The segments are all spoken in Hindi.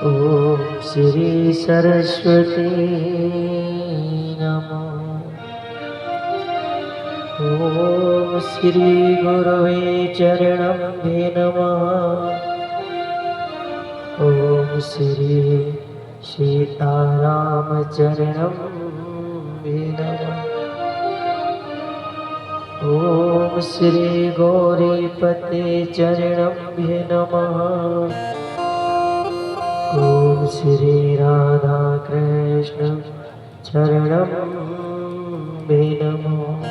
ओम श्री सरस्वती नमः। ओम श्री गुरुवे चरणम्भे नमः। ओम श्री सीताराम चरणम्भे नमः। ओम श्री गौरीपते चरणम्भे नमः। ओम श्री राधा कृष्ण चरणम्भे नमः।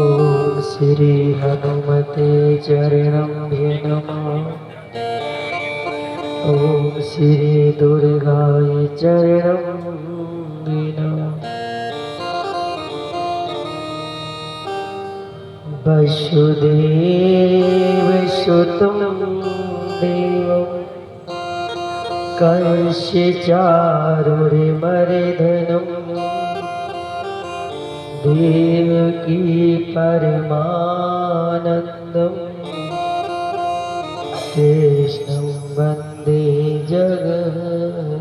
ओम श्री हनुमते चरणम्भे नमः। ओम श्री दुर्गाय चरणम्भे नमः। वसुदेव सुतं देवं कंस्य चारुर्मर्दनं देवकी परमानन्दं कृष्णं वन्दे जगद्गुरुं।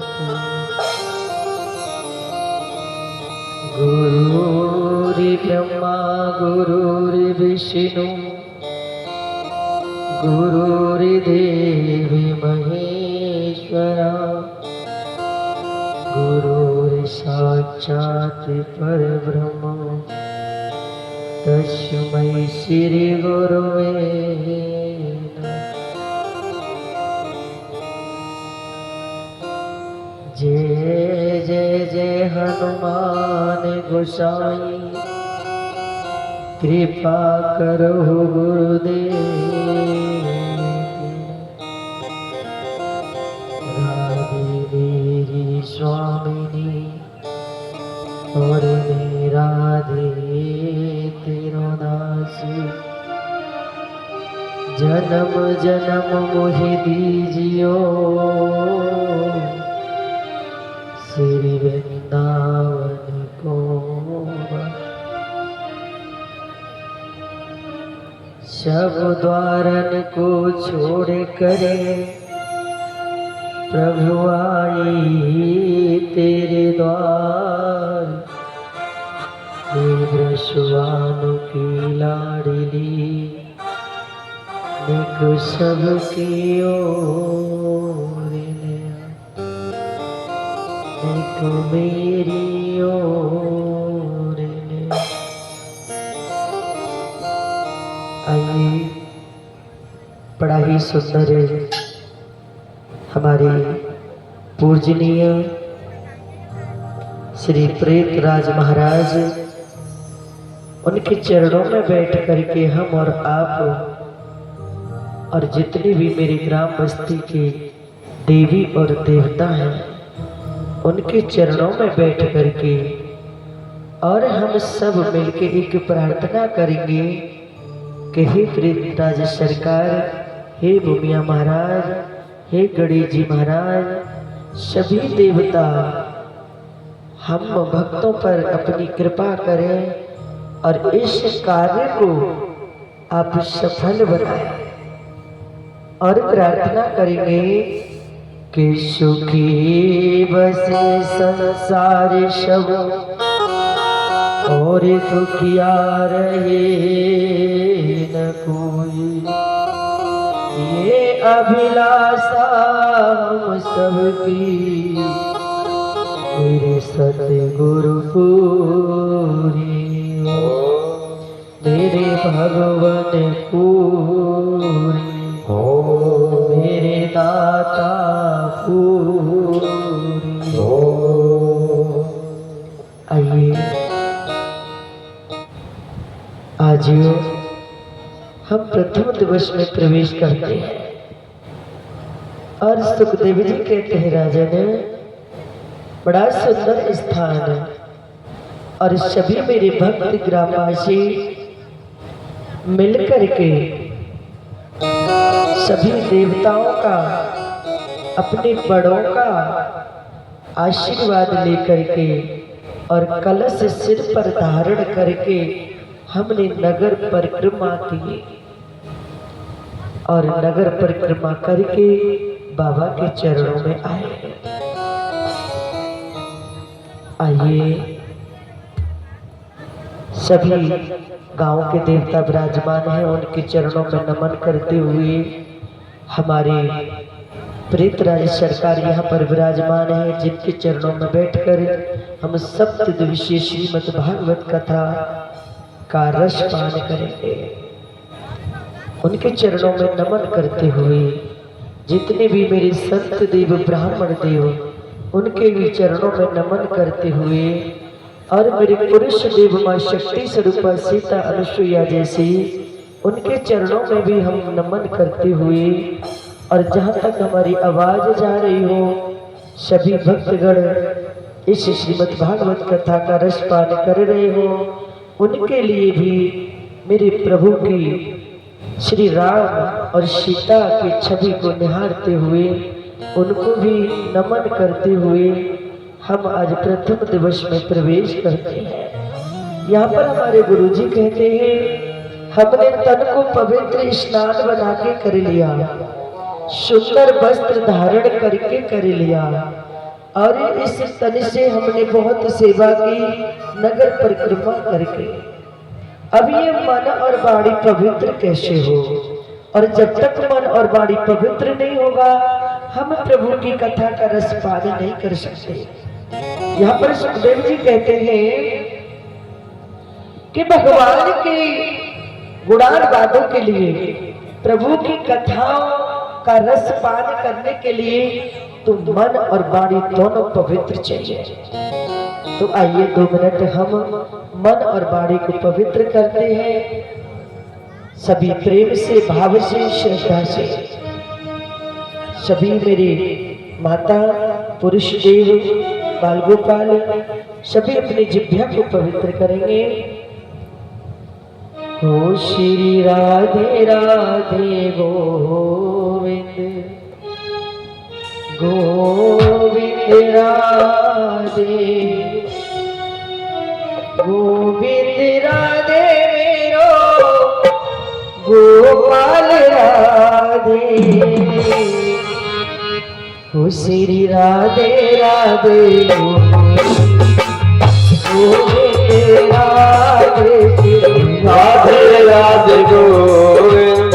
गुरुर्ब्रह्मा गुरुर्विष्णु गुरुर्देवी महेश्वरा गुरुर्साक्षात् परब्रह्म तस्मै श्री गुरुवे नमः। जय जय जय हनुमान गोसाई कृपा करो गुरुदेव। राधे मेरी स्वामिनी और मेरा राधे तेरो दासी। जन्म जन्म मोहि दीजियो श्री वृंदावन को। सब द्वारन को छोड़ करे प्रभु आई तेरे द्वार। ब्रजवानों की लाडली निक सबकी ओर निक मेरी ओर। आइए, बड़ा ही सुंदर हमारे पूजनीय श्री प्रेतराज महाराज, उनके चरणों में बैठ करके हम और आप और जितने भी मेरे ग्राम बस्ती के देवी और देवता हैं, उनके चरणों में बैठ करके और हम सब मिलके एक प्रार्थना करेंगे कि हे प्रेतराज सरकार, हे भूमिया महाराज, हे गणेश जी महाराज, सभी देवता हम भक्तों पर अपनी कृपा करें और इस कार्य को आप सफल बनाएं। और प्रार्थना करेंगे कि सुखी बसे संसार सब और दुखिया रहे न कोई। ये अभिलाषा हम सबकी मेरे सतगुरु पूरी हो, मेरे भगवान पूरी हो, मेरे दाता पूरी हो। आइए आज हम प्रथम दिवस में प्रवेश करते हैं और सुखदेव जी कहते हैं राजन, बड़ा सुंदर स्थान है और सभी मेरे भक्त ग्रामवासी मिलकर के सभी देवताओं का, अपने बड़ों का आशीर्वाद लेकर के और कलश सिर पर धारण करके हमने नगर परिक्रमा की। और नगर परिक्रमा करके बाबा के चरणों में आए। आइए सभी गांव के देवता विराजमान हैं, उनके चरणों में नमन करते हुए हमारे प्रेतराज सरकार यहाँ पर विराजमान है, जिनके चरणों में बैठकर हम सप्तदिवसीय श्रीमद् भागवत कथा का रस पान करेंगे। उनके चरणों में नमन करते हुए जितने भी मेरे संत देव ब्राह्मण देव, उनके भी चरणों में नमन करते हुए, और मेरे पुरुष देव माँ शक्ति स्वरूपा सीता अनुसुईया जैसी उनके चरणों में भी हम नमन करते हुए, और जहाँ तक हमारी आवाज जा रही हो सभी भक्तगण इस श्रीमद् भागवत कथा का रस पान कर रहे हो, उनके लिए भी मेरे प्रभु की श्री राम और सीता की छवि को निहारते हुए, उनको भी नमन करते हुए हम आज प्रथम दिवस में प्रवेश करते हैं। यहाँ पर हमारे गुरुजी कहते हैं, हमने तन को पवित्र स्नान बना के कर लिया, सुंदर वस्त्र धारण करके कर लिया, और इस तन से हमने बहुत सेवा की नगर परिक्रमा करके। अब ये मन और वाणी पवित्र कैसे हो? और जब तक मन और वाणी पवित्र नहीं होगा हम प्रभु की कथा का रस पान नहीं कर सकते। यहाँ पर सुखदेव जी कहते हैं कि भगवान के गुणानुवादों के लिए, प्रभु की कथाओं का रस पान करने के लिए तो मन और वाणी दोनों पवित्र चाहिए। तो आइए 2 मिनट हम मन और वाणी को पवित्र करते हैं, सभी प्रेम से, भाव से, श्रद्धा से। सभी मेरे माता, पुरुष देव, बाल गोपाल सभी अपनी जिह्वा को पवित्र करेंगे। हो श्री राधे राधे गोविंद गोविंद राधे गोविंद राधे मेरो गोपाल राधे। हो श्री राधे राधे गोविंद राधे राधे राधे गोविंद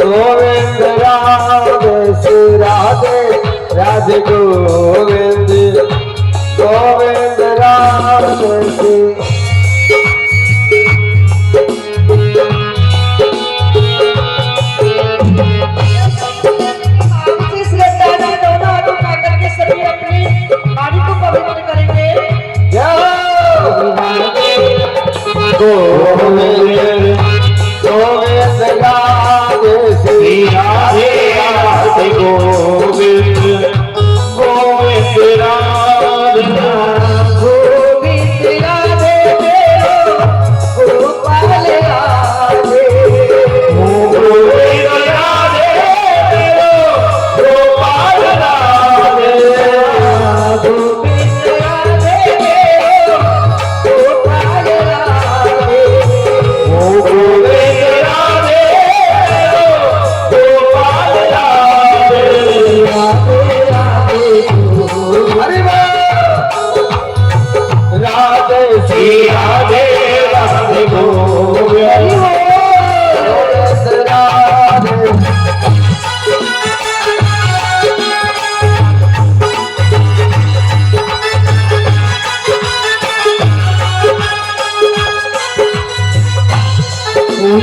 गोविंद राधे श्री राधे राधे गोविंद गोविंद राधे। गोविंद गोविंद राधे श्री राधे राधे गोविंद गोविंद राधे गोविंद राधे मेरो गोपाल राधे गोविंद राधे मेरो गोपाल राधे गोविंद राधे मेरो गोपाल राधे गोविंद राधे गोपाल राधे राधे श्री राधे राधे गोविंद राधे।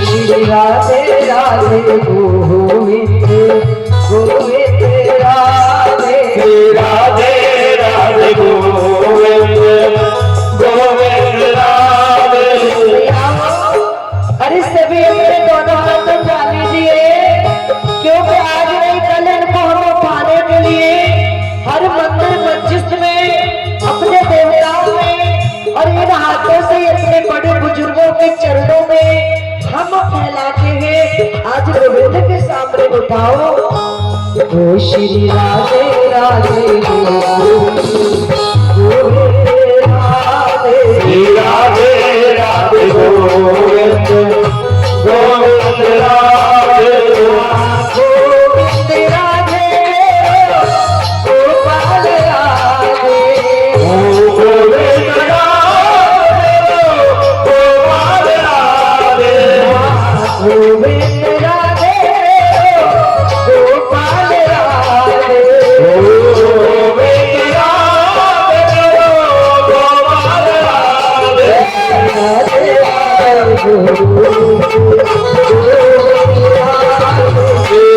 श्री राधे राधे गोविंद गोविंद राधे राधे राधे गोविंद गोविंद राधे। अरे सभी अपने दोनों हाथ उठा लीजिए, क्योंकि आज नहीं कल इनको हम पाने के लिए हर मंदिर मस्जिद में अपने देवताओं में और इन हाथों से अपने बड़े बुजुर्गों के चरणों में हम फैलाते हैं। आज गोविंद के सामने उठाओ। ओ श्री राधे राधे गोविंद राधे श्री राधे राधे गोविंद गोविंद राधे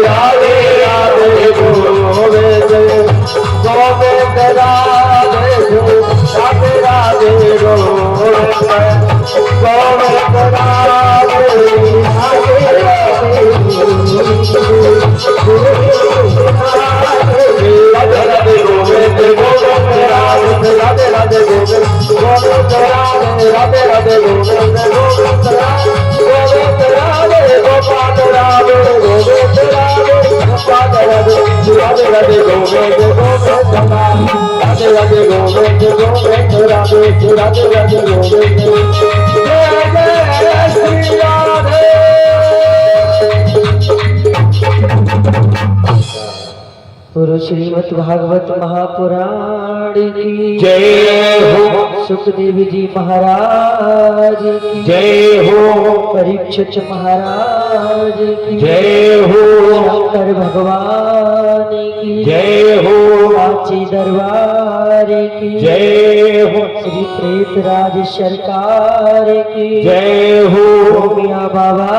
राधे राधे गोविंद गोविंद राधे राधे राधे गोविंद गोविंद राधे राधे राधे गोविंद गोविंद राधे राधे राधे गोविंद गोविंद राधे राधे गोविंद गोविंद गोविंद राधे गोपाल राधे गोविंद राधे गोपाल राधे राधे राधे गोविंद गोविंद राधे राधे गोविंद गोविंद राधे राधे राधे गोविंद जय जय श्री राधे। गुरु श्रीमद् भागवत महापुराण की जय हो। सुखदेव जी महाराज की जय हो। परीक्षित महाराज की जय हो। शंकर भगवान की जय हो। साची दरबार की जय हो। श्री प्रेतराज सरकार की जय हो। मियाँ बाबा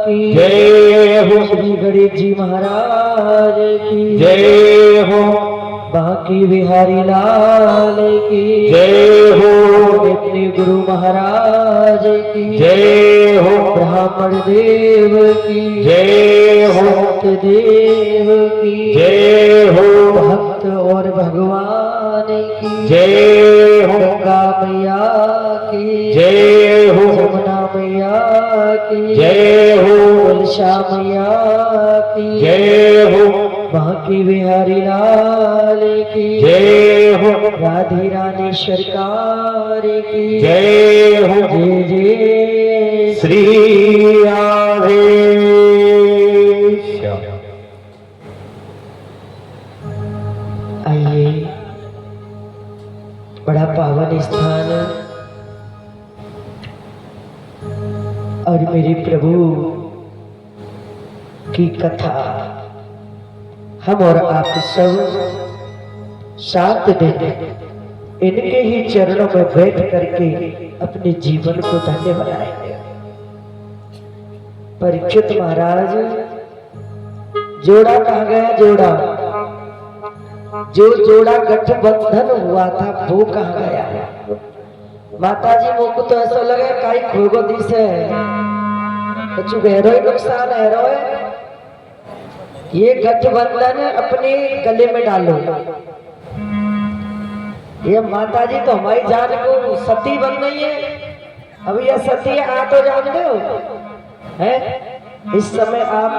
की जय हो। श्री गणेश जी महाराज की जय हो। बाकी बिहारी लाल की जय हो। अपने गुरु महाराज की जय हो। ब्राह्मण देव की जय हो। संत देव की जय हो। भक्त और भगवान की जय हो। गंगा मैया की जय हो। यमुना मैया की जय हो। तुलसा मैया की जय हो। बाकी बिहारी लाल की जय हो। राधे रानी सरकार की जय हो। जय जय श्री राधे। आइए, बड़ा पावन स्थान और मेरे प्रभु की कथा हम और आप सब 7 दिन इनके ही चरणों में बैठ करके अपने जीवन को धन्य बनाएंगे। परीक्षित महाराज, जोड़ा कहाँ गया? जोड़ा जो जोड़ा गठबंधन हुआ था वो कहाँ गया? माता जी मुझको तो ऐसा लगे कहीं खोगो दी से कुछ गहरो ही नुकसान है। ये गठबंधन अपने गले में डालो। ये माता जी तो हमारी जान को सती बन गई है। अब यह सती आ तो जानते हो है? इस समय आप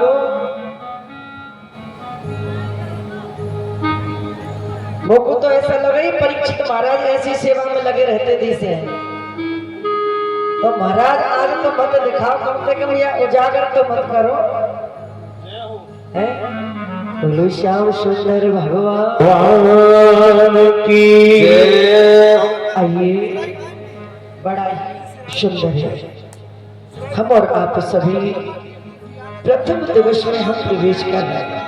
मुझको तो ऐसा लगा परीक्षित महाराज ऐसी सेवा में लगे रहते दी से। तो महाराज आज तो मत दिखाओ, कम से कम या उजागर तो मत करो। बोलो श्याम सुंदर भगवान की आइए, बड़ा सुंदर है। हम और आप सभी प्रथम दिवस में हम प्रवेश कर रहे हैं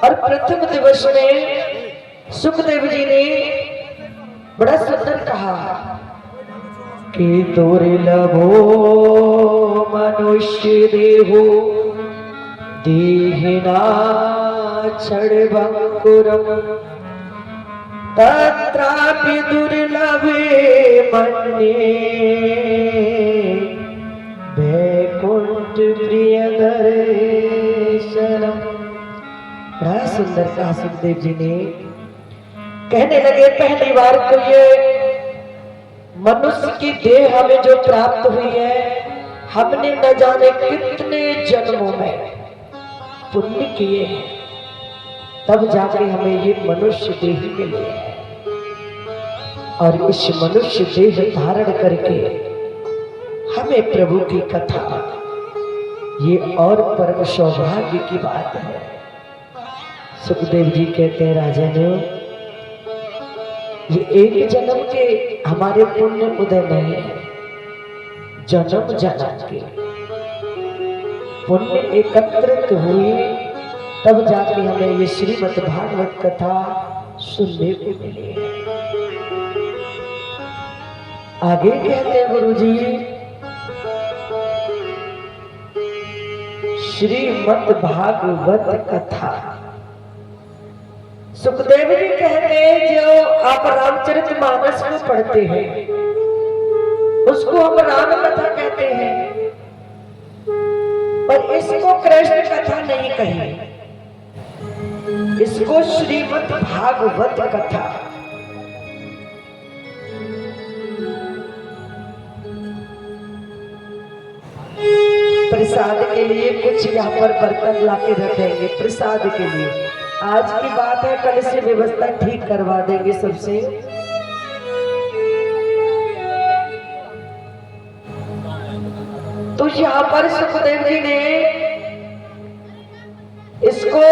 और प्रथम दिवस में सुखदेव जी ने बड़ा सुंदर कहा कि दुर्लभो मनुष्य देहो देहिना क्षणभंगुरम तत्रापि दुर्लभे मन्ये वैकुंठ प्रियदर्शनम। बड़ा सुंदर कहा सुखदेव जी ने। कहने लगे पहली बार तो ये मनुष्य की देह हमें जो प्राप्त हुई है, हमने न जाने कितने जन्मों में पुण्य किए हैं, तब जाके हमें ये मनुष्य देह मिली है। और इस मनुष्य देह धारण करके हमें प्रभु की कथा, ये और परम सौभाग्य की बात है। सुखदेव जी कहते हैं राजन, ये एक जन्म के हमारे पुण्य उदय नहीं है, जन्म जन्म के पुण्य एकत्रित हुई तब जाके हमें ये श्रीमद् भागवत कथा सुनने को मिली है। आगे कहते हैं गुरु जी श्रीमद् भागवत कथा। सुखदेव जी कहते हैं जो आप रामचरितमानस में पढ़ते हैं उसको हम राम कथा कहते हैं, पर इसको कृष्ण कथा नहीं कही, इसको श्रीमद् भागवत कथा। प्रसाद के लिए कुछ यहाँ पर बर्तन लाके रखेंगे प्रसाद के लिए। आज की बात है, कल से व्यवस्था ठीक करवा देंगे सबसे। तो यहाँ पर सुखदेव जी ने इसको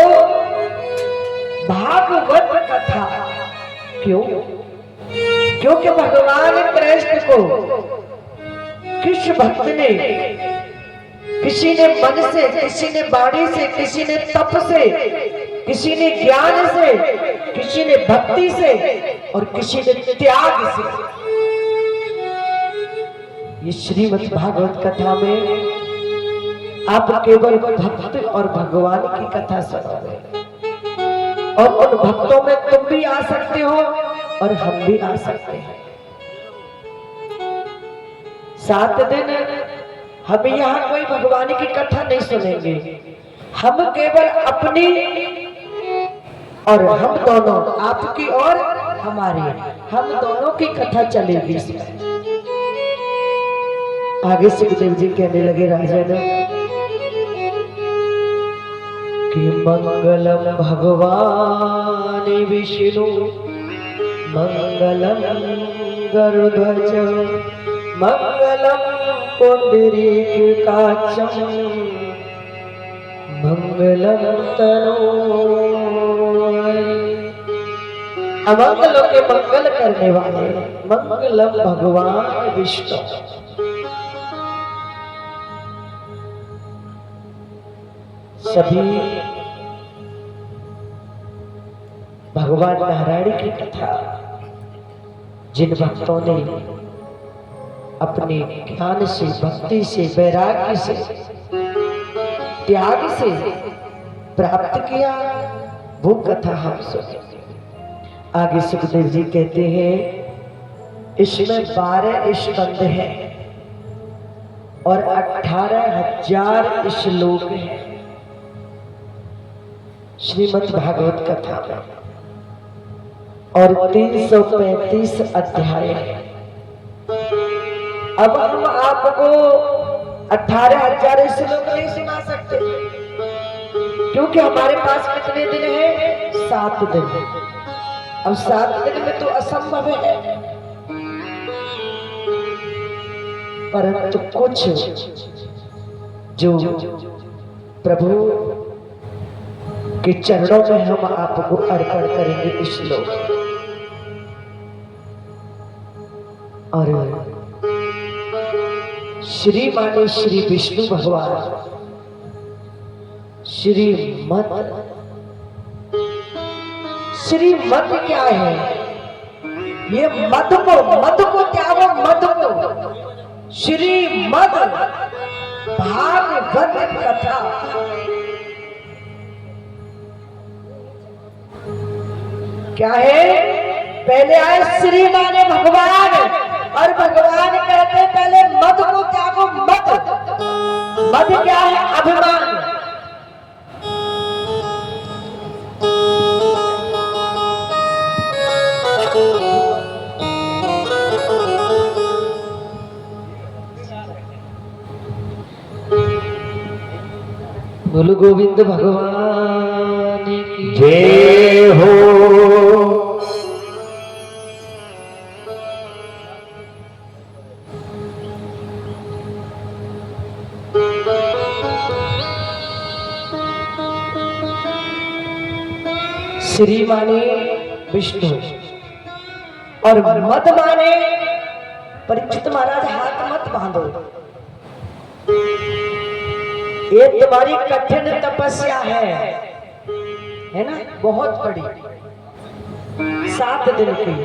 भागवत कथा क्यों? क्योंकि भगवान कृष्ण को किस भक्त ने, किसी ने मन से, किसी ने वाणी से, किसी ने तप से, किसी ने ज्ञान से, किसी ने भक्ति से और किसी ने त्याग से। ये श्रीमद् भागवत कथा में आप केवल भक्त और भगवान की कथा सुनोगे, और उन भक्तों में तुम भी आ सकते हो और हम भी आ सकते हैं। 7 दिन हम यहाँ कोई भगवान की कथा नहीं सुनेंगे, हम केवल अपनी और हम दोनों, आपकी और हमारी, हम दोनों की कथा चलेगी इसमें। आगे सुखदेव जी कहने लगे राजन कि मंगलम भगवान विष्णु मंगलम गरुड़ध्वज मंगलम पुंडरीकाक्षं मंगलम तनोहरि। अमंगलों के मंगल करने वाले मंगलम भगवान विष्णु। सभी भगवान नारायण की कथा जिन भक्तों ने अपने ज्ञान से, भक्ति से, वैराग्य से, त्याग से प्राप्त किया, वो कथा हम सुने। आगे सुखदेव जी कहते हैं इसमें 12 स्कंद हैं और 18,000 श्लोक हैं श्रीमद् भागवत कथा में, और 335 अध्याय हैं। अब हम आपको 18,000 श्लोक नहीं सुना सकते, क्योंकि हमारे पास कितने दिन हैं? 7 दिन। अब 7 दिन में तो असंभव है, परंतु कुछ जो प्रभु के चरणों में हम आपको अर्पण करेंगे श्लोक। और श्री माने श्री विष्णु भगवान, श्रीमद्। श्रीमद् क्या है? ये मद को त्यागो, मद को। श्रीमद् भागवत कथा। क्या है? पहले आए श्री माने भगवान, और भगवान कहते पहले मद को त्यागो, मद। मद क्या है? अभिमान। बोलो गोविंद भगवान की जय हो। श्री माने विष्णु और मद माने, परीक्षित महाराज हाथ मत बांधो, ये तुम्हारी कठिन तपस्या है ना, बहुत बड़ी, 7 दिन की।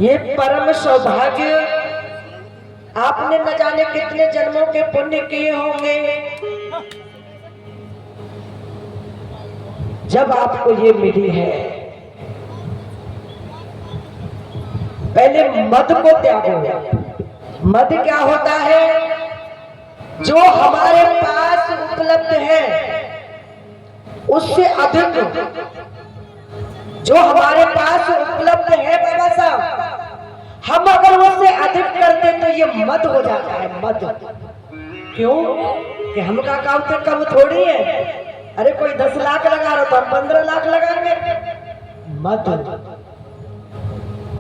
ये परम सौभाग्य आपने न जाने कितने जन्मों के पुण्य किए होंगे, जब आपको ये मिली है, पहले मद को त्यागो। मद क्या होता है? जो हमारे पास उपलब्ध है उससे अधिक, जो हमारे पास उपलब्ध है बाबा साहब, हम अगर उससे अधिक करते तो ये मद हो जाता है। मद क्यों? कि हमका काम तो कम थोड़ी है। अरे कोई 10 लाख लगा रहा तो हम 15 लाख लगाएंगे। मद,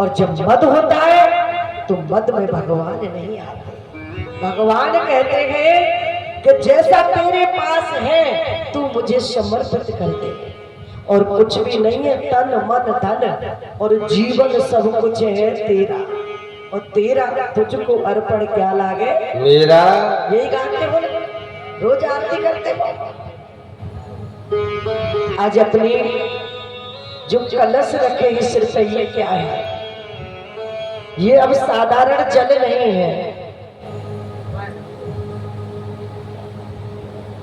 और जब मद होता है तो मद में भगवान नहीं आते। भगवान कहते हैं कि जैसा तेरे पास है तू मुझे समर्पित कर दे, और कुछ भी नहीं है, तन मन धन और जीवन सब कुछ है तेरा, और तेरा तुझको अर्पण क्या लागे मेरा। यही गाते हो, रोज आरती करते हो। आज अपनी जो कलश रखे हैं सिर पे, ये क्या है? ये अब साधारण जल नहीं है,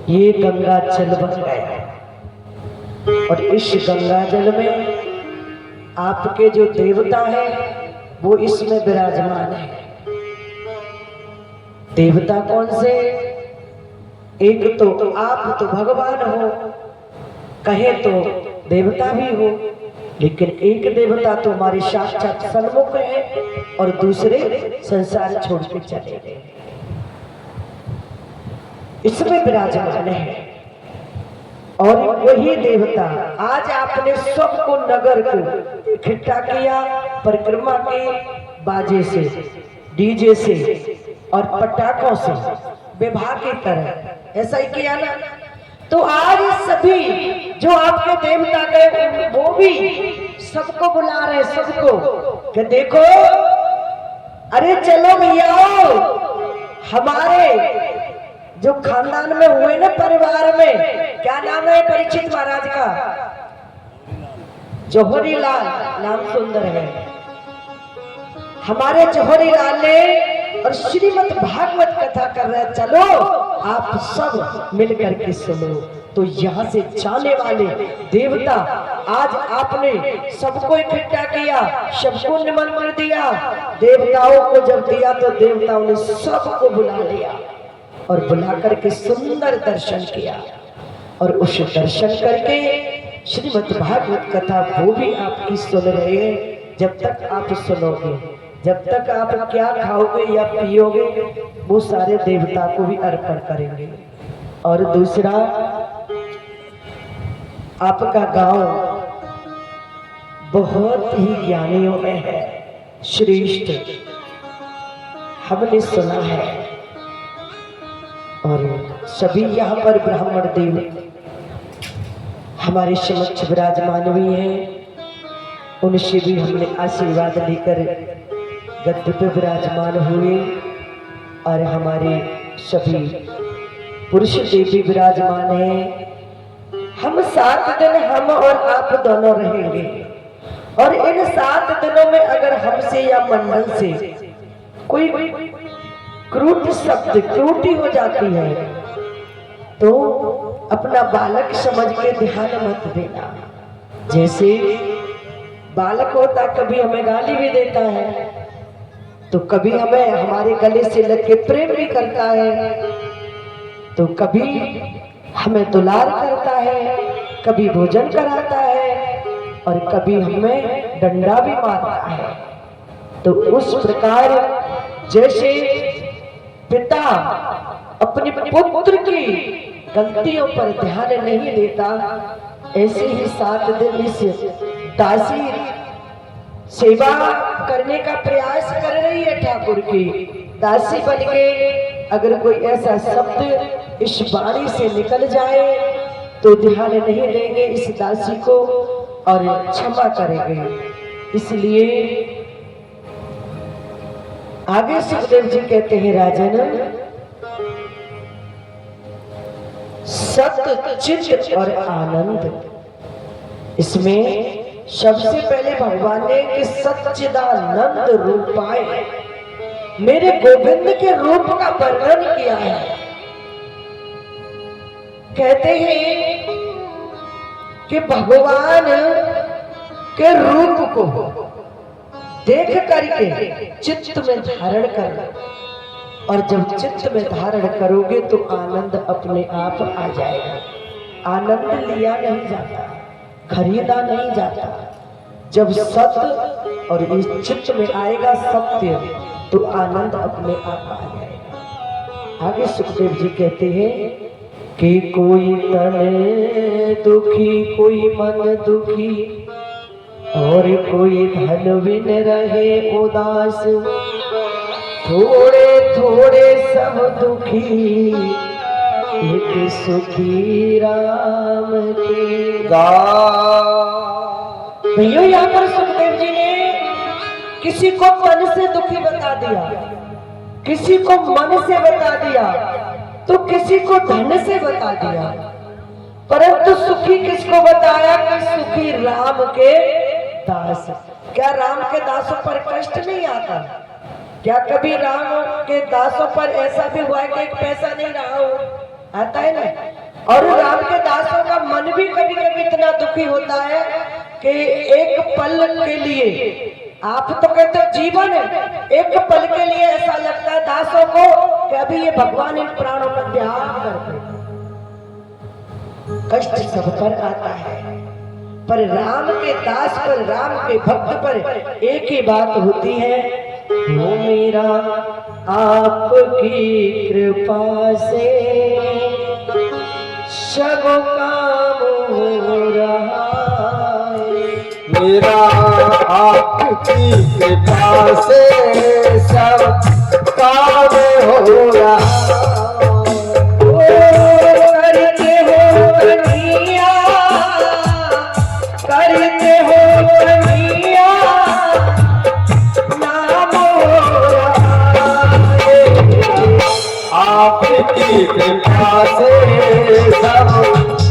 ये गंगा जल बन गया। और इस गंगा जल में आपके जो देवता हैं वो इसमें विराजमान है। देवता कौन से? एक तो आप तो भगवान हो, कहे तो देवता भी हो, लेकिन एक देवता तो हमारे साक्षात सन्मुख है और दूसरे संसार छोड़ के चले गए, इसमें विराजमान है। और वही देवता आज आपने सबको नगर को इकट्ठा किया, परिक्रमा के बाजे से, डीजे से और पटाखों से, विवाह की तरह ऐसा ही किया ना। तो आज सभी जो आपके देवता गए वो भी सबको बुला रहे, सबको कि देखो, अरे चलो भैया, हमारे जो खानदान में हुए ना, परिवार में, क्या नाम है परीक्षित महाराज का? जौहरी लाल, नाम सुंदर है। हमारे जौहरी लाल ने और श्रीमद् भागवत कथा कर रहे, चलो आप सब मिलकर के सुनो। तो यहाँ से जाने वाले देवता, आज आपने सबको इकट्ठा किया, सबको निमंत्रण दिया। देवताओं को जब दिया तो देवताओं ने सबको बुला लिया और बुला करके सुंदर दर्शन किया। और उस दर्शन करके श्रीमद् भागवत कथा वो भी आपकी सुन रहे हैं। जब तक आप सुनोगे, जब तक आप क्या खाओगे या पियोगे, वो सारे देवता को भी अर्पण करेंगे। और दूसरा, आपका गांव बहुत ही ज्ञानियों में है, श्रेष्ठ, हमने सुना है। और सभी यहाँ पर ब्राह्मण देव हमारे समक्ष विराजमान हुए हैं, उनसे भी हमने आशीर्वाद लेकर गद्दे पे विराजमान हुए। और हमारे सभी पुरुष देवी विराजमान हैं। हम 7 दिन हम और आप दोनों रहेंगे, और इन 7 दिनों में अगर हमसे या मंडल से कोई क्रूर शब्द, क्रूटी हो जाती है तो अपना बालक समझ के ध्यान मत देना। जैसे बालक होता, कभी हमें गाली भी देता है, तो कभी हमें हमारे गले से लग के प्रेम भी करता है, तो कभी हमें दुलार करता है, कभी भोजन कराता है, और कभी हमें डंडा भी मारता है। तो उस प्रकार जैसे पिता अपने पुत्र की गलतियों पर ध्यान नहीं देता, ऐसे ही 7 दिन इस दासी सेवा करने का प्रयास कर रही है ठाकुर की। दासी बन के अगर कोई ऐसा शब्द इस वाणी से निकल जाए तो ध्यान नहीं देंगे इस दासी को और क्षमा करेंगे। इसलिए आगे सुखदेव जी कहते हैं, राजन, सत चित और आनंद, इसमें सबसे पहले भगवान ने कि सच्चिदानंद रूपाय, मेरे गोविंद के रूप का वर्णन किया है। कहते हैं कि भगवान के रूप को देख करके चित्त में धारण कर, और जब चित्त में धारण करोगे तो आनंद अपने आप आ जाएगा। आनंद लिया नहीं जाता, खरीदा नहीं जाता। जब सत्य और इस चित्त में आएगा सत्य तो आनंद अपने आप आ जाएगा। आगे सुखदेव जी कहते हैं कि कोई तन दुखी, कोई मन दुखी, और कोई धन बिन रहे उदास, थोड़े थोड़े सब दुखी, एक सुखी राम के दास। भैया यहाँ पर सुखदेव जी ने किसी को तन से दुखी बता दिया, किसी को मन से बता दिया, तो किसी को धन से बता दिया, परंतु सुखी किसको बताया कि सुखी राम के दास। क्या राम के दासों पर कष्ट नहीं आता? क्या कभी राम के दासों पर ऐसा भी हुआ है कि एक पैसा नहीं रहा हो? आता है ना। और राम के दासों का मन भी कभी कभी इतना दुखी होता है कि एक पल के लिए, आप तो कहते हो जीवन है, एक पल के लिए ऐसा लगता है दासों को कि अभी ये भगवान इन प्राणों का त्याग कर दे। कष्ट सब पर आता है, पर राम के दास पर, राम के भक्त पर एक ही बात होती है, वो मेरा आपकी कृपा से सब काम हो रहा है। मेरा आपकी कृपा से सब काम हो रहा है। करते हो कन्हैया, करते हो कन्हैया, नाम हो रहा है। आपकी कृपा से सब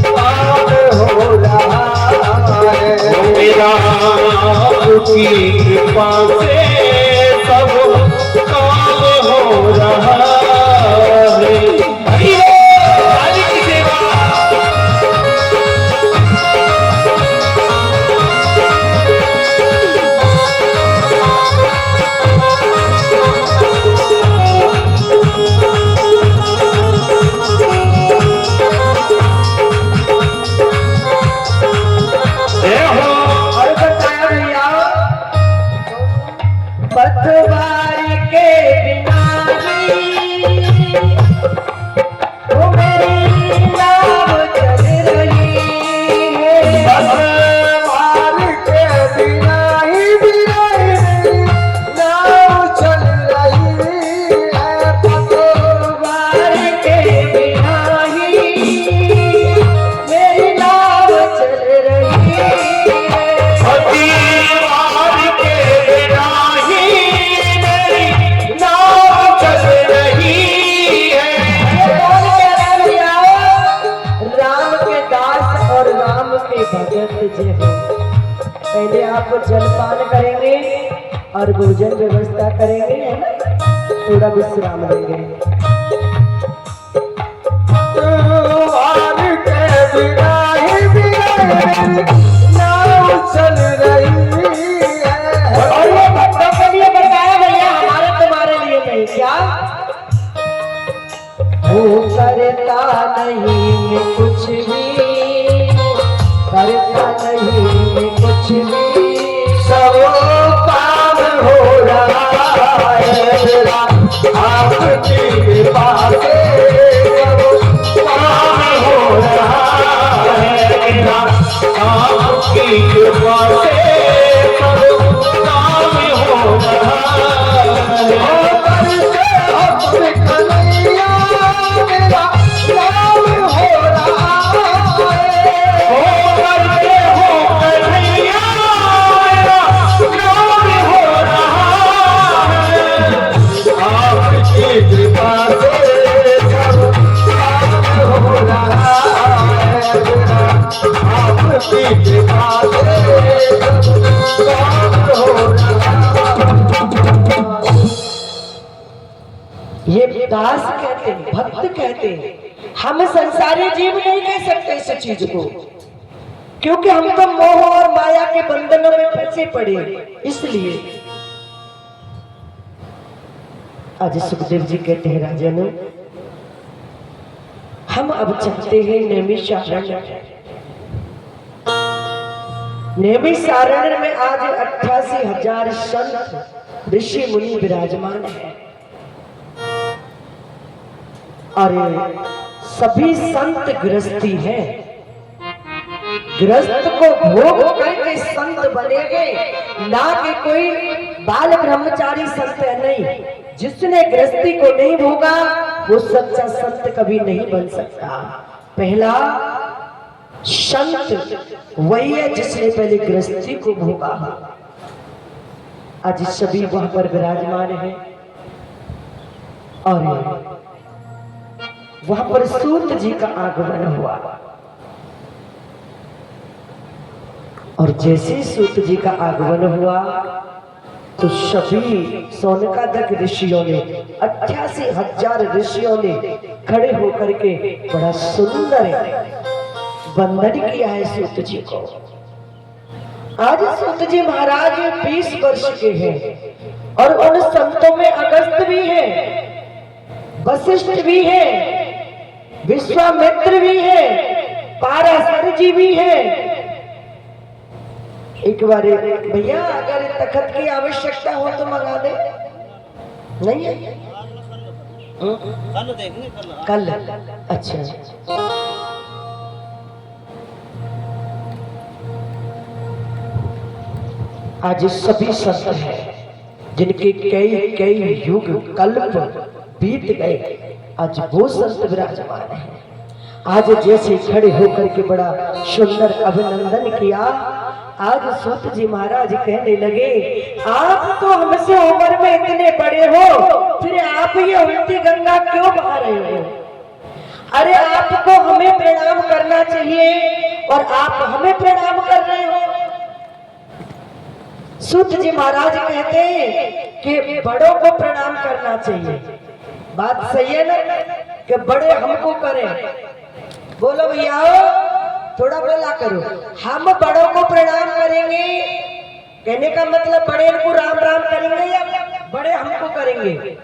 काम हो रहा है। मेरा आपकी कृपा से सब काम हो रहा है। हरि की सेवा। पतवार के बिना वो मेरी नाव चल रही है। पतवार के बिना ही नाव चल रही है। पतवार के बिना ही मेरी नाव चल रही है। पतवार के बिना नाव चल रही है। कौन कह रहा है भैया? राम के दास और राम के भगत जी हो। पहले आप जलपान करेंगे और भोजन व्यवस्था करेंगे, है ना? थोड़ा विश्राम लेंगे। पतवार के बिना ही नाव चल रही है। और ये भक्तों के लिए बताया भैया, हमारे तुम्हारे लिए नहीं। क्या वो करता नहीं मैं कुछ भी, करता नहीं मैं कुछ भी, सब काम हो रहा है। मेरा आपकी कृपा से सब काम हो रहा है। मेरा आपकी कृपा से सब काम हो रहा है। अपने कन्हैया मेरा नाम हो रहा है। करते हो कन्हैया मेरा नाम हो रहा है। आपकी कृपा से सब काम हो रहा है। मेरा आपकी कृपा से सब काम हो रहा है। ये दास कहते हैं, भक्त कहते हैं। हम संसारी जीव नहीं कह सकते इस चीज को। क्योंकि हम तो मोह और माया के बंधनों में फंसे पड़े। इसलिए आज सुखदेव जी कहते हैं राजन, हम अब चलते हैं नैमिषारण्य। नैमिषारण्य में आज 88,000 संत ऋषि मुनि विराजमान है और सभी संत गृहस्थी हैं। गृहस्थ को भोग करके संत बनेंगे, ना कि कोई बाल ब्रह्मचारी संत है। नहीं, जिसने गृहस्थी को नहीं भोगा वो सच्चा संत कभी नहीं बन सकता। पहला संत वही है जिसने पहले गृहस्थी को भोगा। आज सभी वहां पर विराजमान है और वहां पर सूत जी का आगमन हुआ और जैसे सूत जी का आगमन हुआ तो सभी सोनकादक ऋषियों ने 88,000 ऋषियों ने खड़े होकर के बड़ा सुंदर वंदन किया है सूत जी को। आज सूत जी महाराज 20 वर्ष के हैं और उन संतों में अगस्त भी है, वशिष्ठ भी है, विश्वामित्र भी है, पाराशर जी भी है। एक बार भैया अगर तखत की आवश्यकता हो तो मंगा दे। नहीं है कल। अच्छा, आज सभी संत हैं जिनके कई कई युग कल्प बीत गए, आज वो संत विराजमान हैं। आज जैसे खड़े होकर के बड़ा सुंदर अभिनंदन किया, आज सूत जी महाराज कहने लगे, आप तो हमसे उम्र में इतने बड़े हो, फिर आप ये उल्टी गंगा क्यों बहा रहे हो? अरे आपको हमें प्रणाम करना चाहिए और आप हमें प्रणाम कर रहे हो। सूत जी महाराज कहते हैं कि बड़ों को प्रणाम करना चाहिए। बात सही है ना कि बड़े हमको करें? बोलो भैया, थोड़ा बोला करो। हम बड़ों को प्रणाम करेंगे, कहने का मतलब बड़े को राम राम करेंगे या बड़े हमको करेंगे?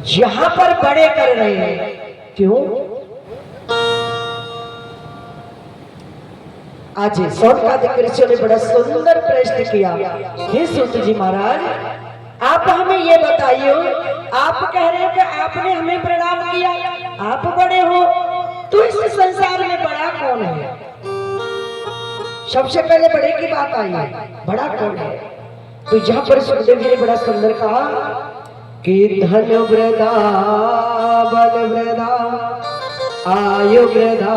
जहां पर बड़े कर रहे हैं, क्यों? आज सोनकादिक ऋषियों ने बड़ा सुंदर प्रश्न किया, हे सूत जी महाराज, आप हमें ये बताइए, आप कह रहे हैं कि आपने हमें प्रणाम किया, आप बड़े हो, तो इस संसार में बड़ा कौन है? सबसे पहले बड़े की बात आई है, बड़ा कौन है? तो यहाँ पर सुखदेव जी ने बड़ा सुंदर कहा कि धन वृदा, बल वृदा, आयु वृदा,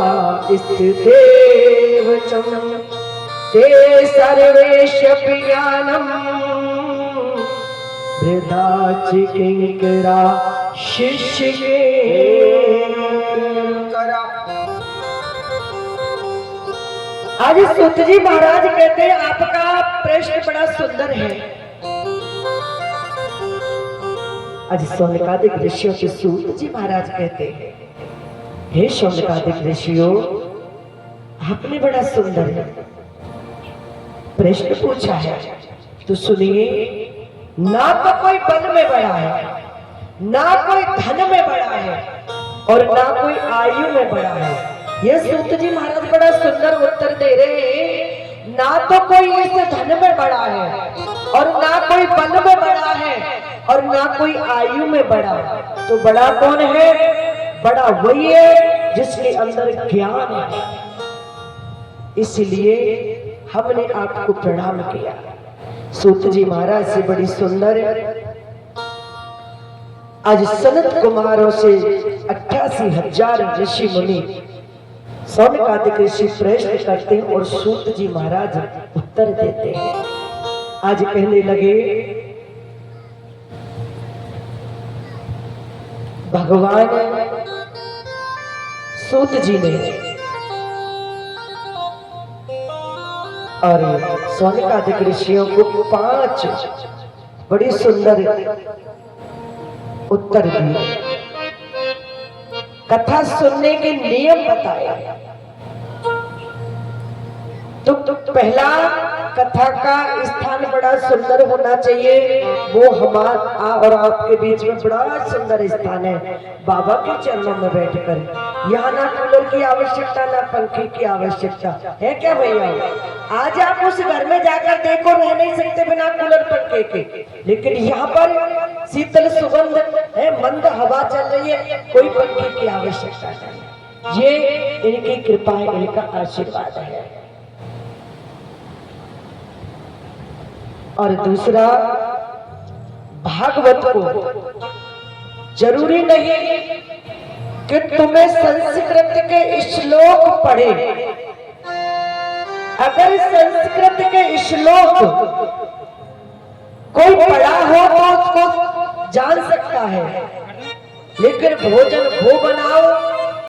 स्थितेव च ते सर्वेश ज्ञानम वृदा चिकिंकरा शिष्य के करा। आज सूत जी महाराज कहते हैं आपका प्रश्न बड़ा सुंदर है। आज सोनकादिक ऋषियों के सूत जी महाराज कहते हैं, हे सोनकादिक ऋषियों, आपने बड़ा सुंदर प्रश्न पूछा है, तो सुनिए। ना तो कोई बल में बड़ा है, ना कोई धन में बड़ा है और ना कोई आयु में बड़ा है। ये सूत जी महाराज बड़ा सुंदर उत्तर दे रहे हैं। ना तो कोई इस धन में बड़ा है और ना कोई बल में बड़ा है और ना कोई आयु में बड़ा है। तो बड़ा कौन है? बड़ा वही है जिसके अंदर ज्ञान है। इसलिए हमने आपको प्रणाम किया। सूत जी महाराज से बड़ी सुंदर आज सनत कुमारों से 88,000 ऋषि मुनि सोनकादिक ऋषि प्रश्न करते हैं और सूत जी महाराज उत्तर देते हैं। आज कहने लगे, भगवान सूत जी ने और सोनकादिक ऋषियों को 5 बड़ी सुंदर उत्तर दिए, कथा सुनने के नियम बताए। तो पहला कथा का स्थान बड़ा सुंदर होना चाहिए। वो हमारा और आपके बीच में बड़ा सुंदर स्थान है, बाबा के चरणों में बैठकर। यहाँ ना कूलर की आवश्यकता ना पंखे की आवश्यकता है। क्या भैया, आज आप उस घर में जाकर देखो, रह नहीं सकते बिना कूलर पंखे के, लेकिन यहाँ पर शीतल सुगंध है, मंद हवा चल रही है, कोई पंखे की आवश्यकता नहीं। ये इनकी कृपा है, इनका आशीर्वाद है। और दूसरा, भागवत को जरूरी नहीं कि तुम्हें संस्कृत के श्लोक पढ़े। अगर संस्कृत के श्लोक कोई पढ़ा हो तो उसको जान सकता है, लेकिन भोजन वो बनाओ